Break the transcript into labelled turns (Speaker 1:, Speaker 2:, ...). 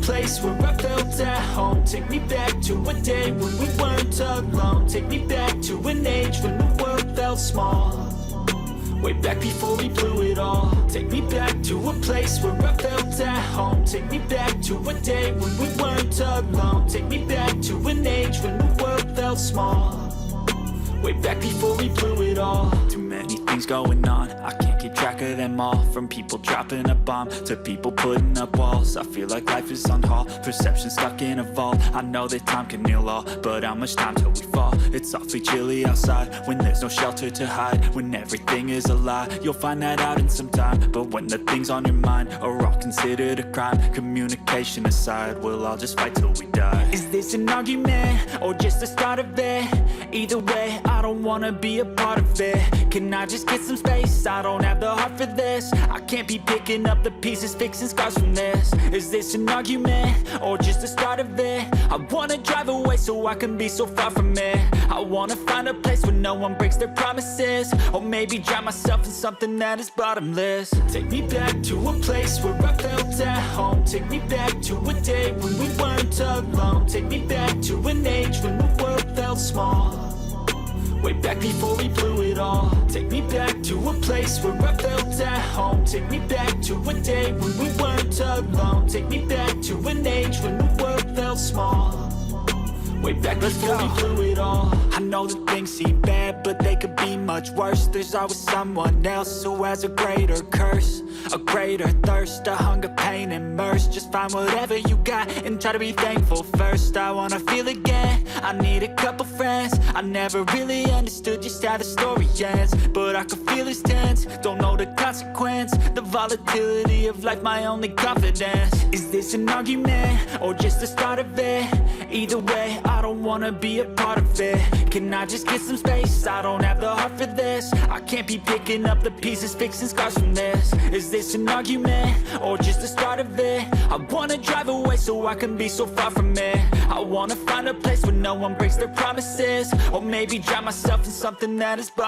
Speaker 1: place where I felt at home. Take me back to a day when we weren't alone. Take me back to an age when the world felt small. Way back before we blew it all. Take me back to a place where I felt at home. Take me back to a day when we weren't alone. Take me back to an age when the world felt small. Way back before we blew it all. Too many things going on, I can't keep track of them all. From people dropping a bomb to people putting up walls. I feel like life is on hold, perception stuck in a vault. I know that time can heal all, but how much time till we fall? It's awfully chilly outside when there's no shelter to hide. When everything is a lie, you'll find that out in some time. But when the things on your mind are all considered a crime, communication aside, we'll all just fight till we die. Is this an argument or just the start of it? Either way, I don't wanna be a part of it. Can I just get some space? I don't have the heart for this. I can't be picking up the pieces, fixing scars from this. Is this an argument or just the start of it? I wanna drive away so I can be so far from it. I wanna find a place where no one breaks their promises. Or maybe drown myself in something that is bottomless. Take me back to a place where I felt at home. Take me back to a day when we weren't alone. Take me back to an age when the world felt small. Way back before we blew it all. Take me back to a place where I felt at home. Take me back to a day when we weren't alone. Take me back to an age when the world felt small. Way back before we blew it all. I know that things seem bad, but they could be much worse. There's always someone else who has a greater curse, a greater thirst, a hunger, pain, and mercy. Just find whatever you got and try to be thankful first. I wanna feel again, I need a couple friends. I never really understood just how the story ends, but I can feel it's tense, don't know the consequence. The volatility of life, my only confidence. Is this an argument or just the start of it? Either way, I don't wanna be a part of it. Can I just get some space? I don't have the heart for this. I can't be picking up the pieces, fixing scars from this. Is this an argument or just the start of it? I wanna drive away so I can be so far from it. I wanna find a place where no one breaks their promises. Or maybe drown myself in something that is